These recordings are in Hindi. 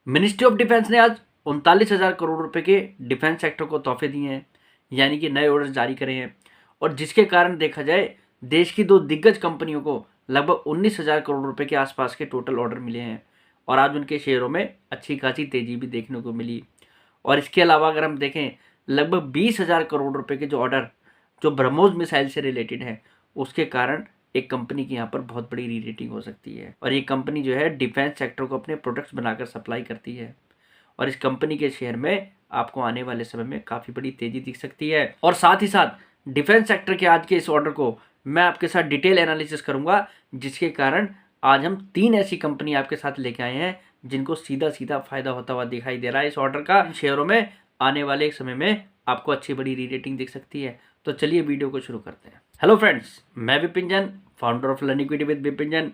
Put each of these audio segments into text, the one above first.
मिनिस्ट्री ऑफ डिफेंस ने आज 39,000 करोड़ रुपए के डिफेंस सेक्टर को तोहफे दिए हैं, यानी कि नए ऑर्डर जारी करे हैं। और जिसके कारण देखा जाए देश की दो दिग्गज कंपनियों को लगभग 19,000 करोड़ रुपए के आसपास के टोटल ऑर्डर मिले हैं और आज उनके शेयरों में अच्छी खासी तेजी भी देखने को मिली। और इसके अलावा अगर हम देखें लगभग 20,000 करोड़ रुपए के जो ऑर्डर जो ब्रह्मोस मिसाइल से रिलेटेड है, उसके कारण एक कंपनी की यहाँ पर बहुत बड़ी री रेटिंग हो सकती है। और ये कंपनी जो है डिफेंस सेक्टर को अपने प्रोडक्ट्स बनाकर सप्लाई करती है और इस कंपनी के शेयर में आपको आने वाले समय में काफ़ी बड़ी तेजी दिख सकती है। और साथ ही साथ डिफेंस सेक्टर के आज के इस ऑर्डर को मैं आपके साथ डिटेल एनालिसिस करूंगा, जिसके कारण आज हम 3 ऐसी कंपनी आपके साथ लेके आए हैं जिनको सीधा सीधा फायदा होता हुआ दिखाई दे रहा है। इस ऑर्डर का शेयरों में आने वाले एक समय में आपको अच्छी बड़ी री रेटिंग दिख सकती है। तो चलिए वीडियो को शुरू करते हैं। हेलो फ्रेंड्स, मैं Vipin Jain, founder of learn equity with Vipin Jain.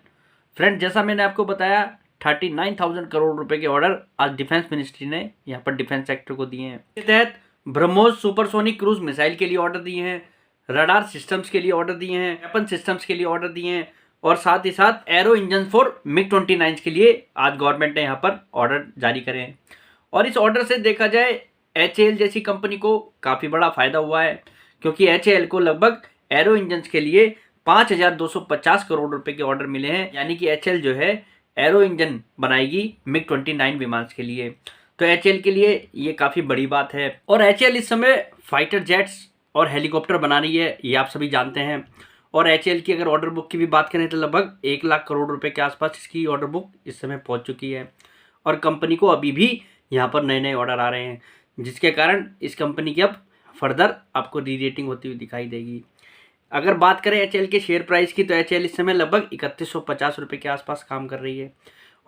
Friend, जैसा मैंने आपको बताया 39,000 करोड़ रुपए के ऑर्डर आज डिफेंस मिनिस्ट्री ने यहाँ पर डिफेंस सेक्टर को दिए हैं। इसके तहत ब्रह्मोस सुपरसोनिक क्रूज मिसाइल के लिए ऑर्डर दिए हैं, रडार सिस्टम्स के लिए ऑर्डर दिए हैं, वेपन सिस्टम्स के लिए ऑर्डर दिए हैं और साथ ही साथ एरो इंजन फॉर MiG-29 के लिए आज गवर्नमेंट ने यहाँ पर ऑर्डर जारी करे हैं। और इस ऑर्डर से देखा जाए HAL जैसी कंपनी को काफ़ी बड़ा फायदा हुआ है, क्योंकि HAL को लगभग एरो इंजन के लिए 5,250 करोड़ रुपए के ऑर्डर मिले हैं, यानी कि HAL जो है एरो इंजन बनाएगी MiG-29 विमान के लिए। तो HAL के लिए ये काफ़ी बड़ी बात है। और HAL इस समय फाइटर जेट्स और हेलीकॉप्टर बना रही है, ये आप सभी जानते हैं। और HAL की अगर ऑर्डर बुक की भी बात करें तो लगभग 1 लाख करोड़ रुपए के आसपास इसकी ऑर्डर बुक इस समय पहुंच चुकी है। और कंपनी को अभी भी यहाँ पर नए नए ऑर्डर आ रहे हैं, जिसके कारण इस कंपनी की अब फर्दर आपको री रेटिंग होती हुई दिखाई देगी। अगर बात करें HAL के शेयर प्राइस की, तो HAL इस समय लगभग 3150 रुपये के आसपास काम कर रही है।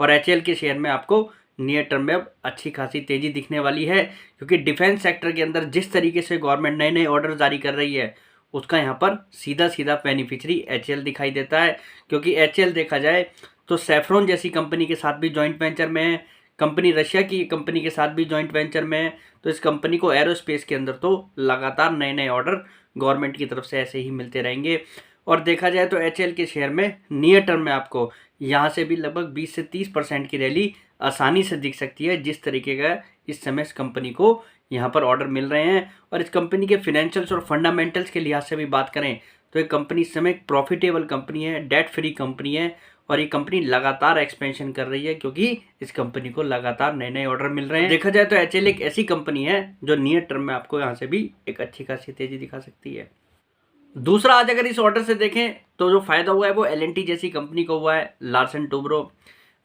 और HAL के शेयर में आपको नियर टर्म में अब अच्छी खासी तेज़ी दिखने वाली है, क्योंकि डिफेंस सेक्टर के अंदर जिस तरीके से गवर्नमेंट नए नए ऑर्डर जारी कर रही है, उसका यहाँ पर सीधा सीधा बेनिफिशरी HAL दिखाई देता है। क्योंकि HAL देखा जाए तो सेफ्रॉन जैसी कंपनी के साथ भी जॉइंट वेंचर में है, कंपनी रशिया की कंपनी के साथ भी जॉइंट वेंचर में है। तो इस कंपनी को एरोस्पेस के अंदर तो लगातार नए नए ऑर्डर गवर्नमेंट की तरफ से ऐसे ही मिलते रहेंगे। और देखा जाए तो HAL के शेयर में नियर टर्म में आपको यहाँ से भी लगभग 20 से 30% की रैली आसानी से दिख सकती है, जिस तरीके का इस समय इस कंपनी को यहाँ पर ऑर्डर मिल रहे हैं। और इस कंपनी के फिनेंशियल्स और फंडामेंटल्स के लिहाज से भी बात करें तो ये कंपनी इस समय एक प्रॉफिटेबल कंपनी है, डेट फ्री कंपनी है और ये कंपनी लगातार एक्सपेंशन कर रही है, क्योंकि इस कंपनी को लगातार नए नए ऑर्डर मिल रहे हैं। देखा जाए तो HAL एक ऐसी कंपनी है जो नियर टर्म में आपको यहाँ से भी एक अच्छी खासी तेजी दिखा सकती है। दूसरा, आज अगर इस ऑर्डर से देखें तो जो फायदा हुआ है वो L&T जैसी कंपनी को हुआ है, लार्सन टुब्रो।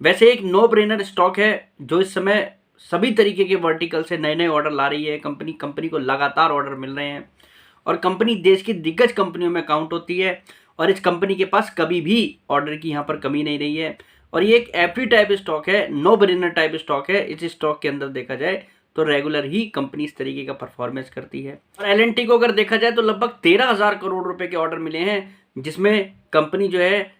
वैसे एक नो ब्रेनर स्टॉक है जो इस समय सभी तरीके के वर्टिकल से नए नए ऑर्डर ला रही है। कंपनी को लगातार ऑर्डर मिल रहे हैं और कंपनी देश की दिग्गज कंपनियों में काउंट होती है और इस कंपनी के पास कभी भी ऑर्डर की यहाँ पर कमी नहीं रही है। और ये एक एफडी टाइप स्टॉक है, नो ब्रेनर टाइप स्टॉक है। इस स्टॉक के अंदर देखा जाए तो रेगुलर ही कंपनी इस तरीके का परफॉर्मेंस करती है। और L&T को अगर देखा जाए तो लगभग 13,000 करोड़ रुपए के ऑर्डर मिले हैं, जिसमें कंपनी जो है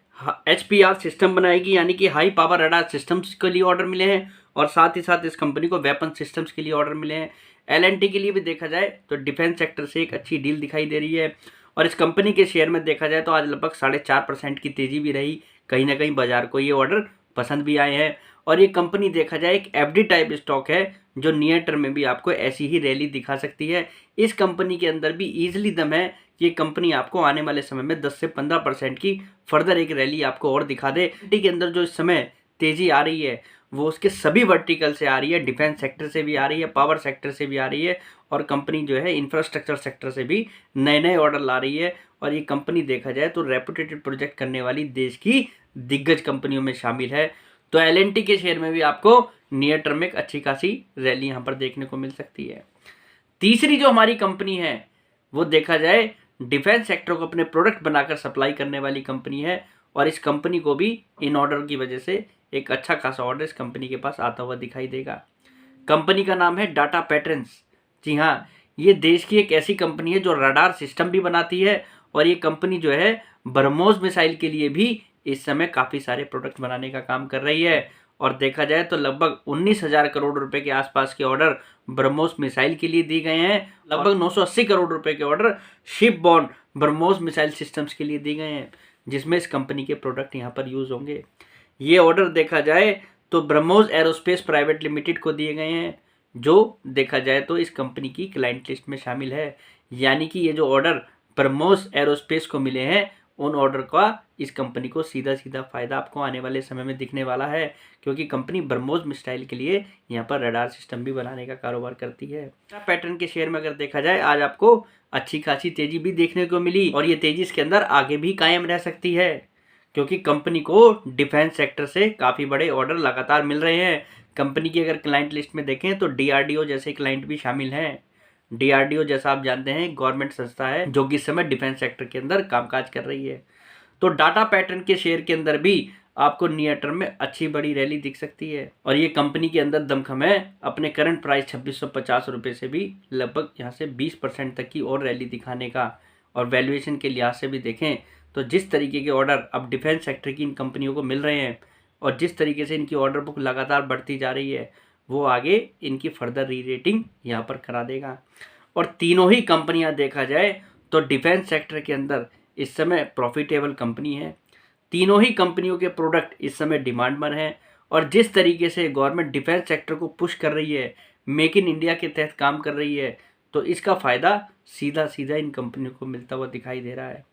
HPR सिस्टम बनाएगी, यानी कि हाई पावर रडार सिस्टम्स के लिए ऑर्डर मिले हैं। और साथ ही साथ इस कंपनी को वेपन सिस्टम्स के लिए ऑर्डर मिले हैं। L&T के लिए भी देखा जाए तो डिफेंस सेक्टर से एक अच्छी डील दिखाई दे रही है। और इस कंपनी के शेयर में देखा जाए तो आज लगभग 4.5% की तेजी भी रही। कहीं ना कहीं बाजार को ये ऑर्डर पसंद भी आए हैं। और ये कंपनी देखा जाए एक एफडी टाइप स्टॉक है जो नियर टर्म में भी आपको ऐसी ही रैली दिखा सकती है। इस कंपनी के अंदर भी ईजिली दम है कि ये कंपनी आपको आने वाले समय में 10 से 15% की फर्दर एक रैली आपको और दिखा दे। के अंदर जो इस समय तेजी आ रही है वो उसके सभी वर्टिकल से आ रही है, डिफेंस सेक्टर से भी आ रही है, पावर सेक्टर से भी आ रही है और कंपनी जो है इंफ्रास्ट्रक्चर सेक्टर से भी नए नए ऑर्डर ला रही है। और ये कंपनी देखा जाए तो रेपुटेटेड प्रोजेक्ट करने वाली देश की दिग्गज कंपनियों में शामिल है। तो L&T के शेयर में भी आपको नियर टर्म में एक अच्छी खासी रैली यहाँ पर देखने को मिल सकती है। तीसरी जो हमारी कंपनी है वो देखा जाए डिफेंस सेक्टर को अपने प्रोडक्ट बनाकर सप्लाई करने वाली कंपनी है और इस कंपनी को भी इन ऑर्डर की वजह से एक अच्छा खासा ऑर्डर इस कंपनी के पास आता हुआ दिखाई देगा। कंपनी का नाम है डाटा पैटर्न्स। जी हाँ, ये देश की एक ऐसी कंपनी है जो रडार सिस्टम भी बनाती है और ये कंपनी जो है ब्रह्मोस मिसाइल के लिए भी इस समय काफ़ी सारे प्रोडक्ट बनाने का काम कर रही है। और देखा जाए तो लगभग 19,000 करोड़ रुपए के आसपास के ऑर्डर ब्रह्मोस मिसाइल के लिए दिए गए हैं। लगभग 980 करोड़ रुपए के order ship born BrahMos missile systems के लिए दिए गए हैं, जिसमें इस कंपनी के प्रोडक्ट यहाँ पर यूज़ होंगे। ये ऑर्डर देखा जाए तो ब्रह्मोस एरोस्पेस प्राइवेट लिमिटेड को दिए गए हैं, जो देखा जाए तो इस कंपनी की क्लाइंट लिस्ट में शामिल है। यानी कि ये जो ऑर्डर ब्रह्मोस एरोस्पेस को मिले हैं, उन ऑर्डर का इस कंपनी को सीधा सीधा फायदा आपको आने वाले समय में दिखने वाला है, क्योंकि कंपनी ब्रह्मोस मिसाइल के लिए यहाँ पर रडार सिस्टम भी बनाने का कारोबार करती है। पैटर्न के शेयर में अगर देखा जाए, आज आपको अच्छी खासी तेजी भी देखने को मिली और ये तेजी इसके अंदर आगे भी कायम रह सकती है, क्योंकि कंपनी को डिफेंस सेक्टर से काफ़ी बड़े ऑर्डर लगातार मिल रहे हैं। कंपनी की अगर क्लाइंट लिस्ट में देखें तो डीआरडीओ जैसे क्लाइंट भी शामिल हैं। डीआरडीओ जैसा आप जानते हैं गवर्नमेंट संस्था है जो कि इस समय डिफेंस सेक्टर के अंदर कामकाज कर रही है। तो डाटा पैटर्न के शेयर के अंदर भी आपको नियर टर्म में अच्छी बड़ी रैली दिख सकती है और ये कंपनी के अंदर दमखम है अपने करंट प्राइस 2650 रुपये से भी लगभग यहाँ से 20% तक की और रैली दिखाने का। और वैल्यूएशन के लिहाज से भी देखें तो जिस तरीके के ऑर्डर अब डिफेंस सेक्टर की इन कंपनियों को मिल रहे हैं और जिस तरीके से इनकी ऑर्डर बुक लगातार बढ़ती जा रही है, वो आगे इनकी फर्दर री रेटिंग यहाँ पर करा देगा। और तीनों ही कंपनियाँ देखा जाए तो डिफेंस सेक्टर के अंदर इस समय प्रॉफिटेबल कंपनी है। तीनों ही कंपनियों के प्रोडक्ट इस समय डिमांड में हैं और जिस तरीके से गवर्नमेंट डिफेंस सेक्टर को पुश कर रही है, मेक इन इंडिया के तहत काम कर रही है, तो इसका फ़ायदा सीधा सीधा इन कंपनियों को मिलता हुआ दिखाई दे रहा है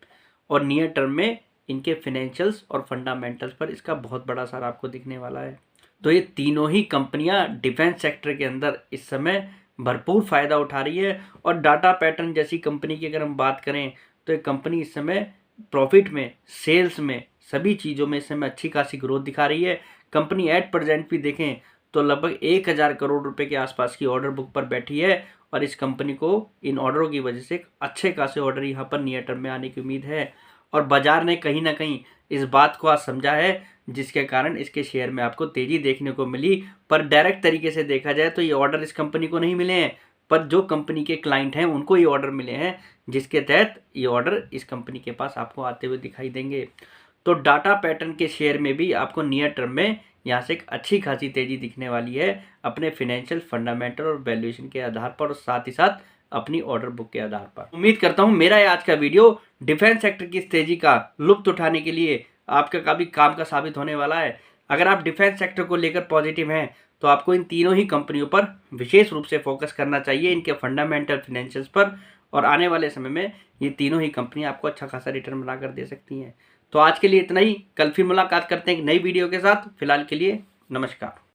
और नियर टर्म में इनके फिनेंशियल्स और फंडामेंटल्स पर इसका बहुत बड़ा असर आपको दिखने वाला है। तो ये तीनों ही कंपनियां डिफेंस सेक्टर के अंदर इस समय भरपूर फ़ायदा उठा रही है और डाटा पैटर्न जैसी कंपनी की अगर हम बात करें तो ये कंपनी इस समय प्रॉफिट में, सेल्स में, सभी चीज़ों में इस समय अच्छी खासी ग्रोथ दिखा रही है। कंपनी एट प्रेजेंट भी देखें तो लगभग 1000 करोड़ रुपए के आसपास की ऑर्डर बुक पर बैठी है और इस कंपनी को इन ऑर्डरों की वजह से अच्छे खासे ऑर्डर यहाँ पर नियर टर्म में आने की उम्मीद है और बाजार ने कहीं ना कहीं इस बात को आज समझा है, जिसके कारण इसके शेयर में आपको तेजी देखने को मिली। पर डायरेक्ट तरीके से देखा जाए तो ये ऑर्डर इस कंपनी को नहीं मिले हैं, पर जो कंपनी के क्लाइंट हैं उनको ये ऑर्डर मिले हैं, जिसके तहत ये ऑर्डर इस कंपनी के पास आपको आते हुए दिखाई देंगे। तो डाटा पैटर्न के शेयर में भी आपको नियर टर्म में यहाँ से एक अच्छी खासी तेजी दिखने वाली है अपने फिनेंशियल फंडामेंटल और वैल्यूएशन के आधार पर और साथ ही साथ अपनी ऑर्डर बुक के आधार पर। उम्मीद करता हूँ मेरा आज का वीडियो डिफेंस सेक्टर की इस तेजी का लुत्फ उठाने के लिए आपका काफ़ी काम का साबित होने वाला है। अगर आप डिफेंस सेक्टर को लेकर पॉजिटिव हैं तो आपको इन तीनों ही कंपनियों पर विशेष रूप से फोकस करना चाहिए, इनके फंडामेंटल फिनेंशियल्स पर, और आने वाले समय में ये तीनों ही कंपनियां आपको अच्छा खासा रिटर्न बनाकर दे सकती हैं। तो आज के लिए इतना ही, कल फिर मुलाकात करते हैं एक नई वीडियो के साथ। फिलहाल के लिए नमस्कार।